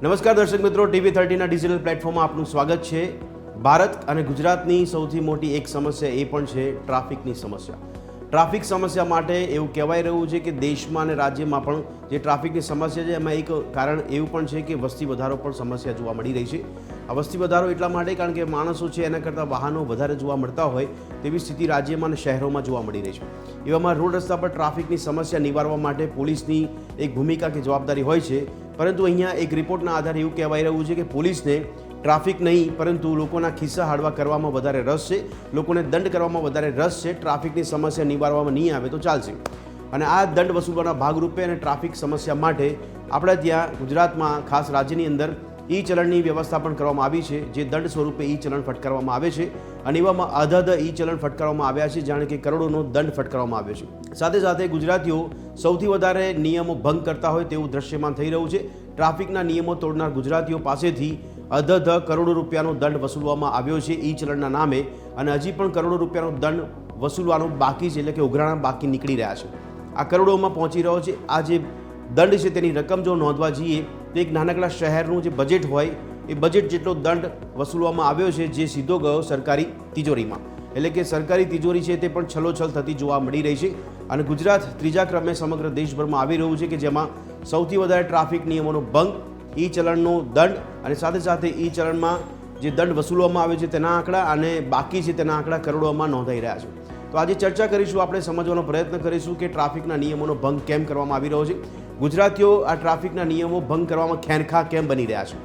નમસ્કાર દર્શક મિત્રો, TV30ના ડિજિટલ પ્લેટફોર્મમાં આપનું સ્વાગત છે। ભારત અને ગુજરાતની સૌથી મોટી એક સમસ્યા એ પણ છે ટ્રાફિકની સમસ્યા। ટ્રાફિક સમસ્યા માટે એવું કહેવાય રહ્યું છે કે દેશમાં અને રાજ્યમાં પણ જે ટ્રાફિકની સમસ્યા છે એમાં એક કારણ એવું પણ છે કે વસ્તી વધારો પણ સમસ્યા જોવા મળી રહી છે। આ વસ્તી વધારો એટલા માટે કારણ કે માણસો છે એના કરતાં વાહનો વધારે જોવા મળતા હોય તેવી સ્થિતિ રાજ્યમાં અને શહેરોમાં જોવા મળી રહી છે। એવામાં રોડ રસ્તા પર ટ્રાફિકની સમસ્યા નિવારવા માટે પોલીસની એક ભૂમિકા કે જવાબદારી હોય છે, પરંતુ અહીંયા એક રિપોર્ટના આધારે એવું કહેવાય રહ્યું છે કે પોલીસને ટ્રાફિક નહીં પરંતુ લોકોના ખિસ્સા હળવા કરવામાં વધારે રસ છે, લોકોને દંડ કરવામાં વધારે રસ છે। ટ્રાફિકની સમસ્યા નિવારવામાં નહીં આવે તો ચાલશે, અને આ દંડ વસૂલવાના ભાગરૂપે અને ટ્રાફિક સમસ્યા માટે આપણે ત્યાં ગુજરાતમાં ખાસ રાજ્યની અંદર ઈ ચલણની વ્યવસ્થા પણ કરવામાં આવી છે, જે દંડ સ્વરૂપે ઈ ચલણ ફટકારવામાં આવે છે, અને એવામાં આધા ઈ ચલણ ફટકારવામાં આવ્યા છે, જાણે કે કરોડોનો દંડ ફટકારવામાં આવ્યો છે। સાથે સાથે ગુજરાતીઓ સૌથી વધારે નિયમો ભંગ કરતા હોય તેવું દ્રશ્યમાન થઈ રહ્યું છે। ટ્રાફિકના નિયમો તોડનાર ગુજરાતીઓ પાસેથી અધધ કરોડો રૂપિયાનો દંડ વસૂલવામાં આવ્યો છે ઈ ચલણના નામે, અને હજી પણ કરોડો રૂપિયાનો દંડ વસૂલવાનો બાકી છે, એટલે કે ઉઘરાણા બાકી નીકળી રહ્યા છે। આ કરોડોમાં પહોંચી રહ્યો છે। આ જે દંડ છે તેની રકમ જો નોંધવા જઈએ તો એક નાનકડા શહેરનું જે બજેટ હોય એ બજેટ જેટલો દંડ વસૂલવામાં આવ્યો છે, જે સીધો ગયો સરકારી તિજોરીમાં, એટલે કે સરકારી તિજોરી છે તે પણ છલોછલ થતી જોવા મળી રહી છે। અને ગુજરાત ત્રીજા ક્રમે સમગ્ર દેશભરમાં આવી રહ્યું છે કે જેમાં સૌથી વધારે ટ્રાફિક નિયમોનો ભંગ, ઈ ચલણનો દંડ અને સાથે સાથે ઈ ચલણમાં જે દંડ વસૂલવામાં આવે છે તેના આંકડા અને બાકી છે તેના આંકડા કરોડોમાં નોંધાઈ રહ્યા છે। તો આજે ચર્ચા કરીશું, આપણે સમજવાનો પ્રયત્ન કરીશું કે ટ્રાફિકના નિયમોનો ભંગ કેમ કરવામાં આવી રહ્યો છે, ગુજરાતીઓ આ ટ્રાફિકના નિયમો ભંગ કરવામાં ખેનખા કેમ બની રહ્યા છે,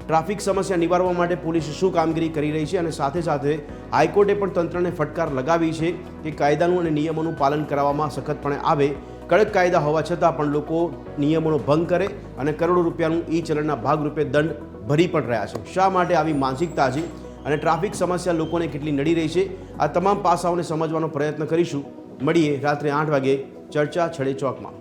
ટ્રાફિક સમસ્યા નિવારવા માટે પોલીસ શું કામગીરી કરી રહી છે, અને સાથે સાથે હાઈકોર્ટે પણ તંત્રને ફટકાર લગાવી છે કે કાયદાનું અને નિયમોનું પાલન કરાવવામાં સખતપણે આવે। કડક કાયદા હોવા છતાં પણ લોકો નિયમોનો ભંગ કરે અને કરોડો રૂપિયાનું ઈ ચલણના ભાગરૂપે દંડ ભરી પણ રહ્યા છે। શા માટે આવી માનસિકતા છે અને ટ્રાફિક સમસ્યા લોકોને કેટલી નડી રહી છે, આ તમામ પાસાઓને સમજવાનો પ્રયત્ન કરીશું। મળીએ રાત્રે 8 વાગે ચર્ચા છડે ચોકમાં।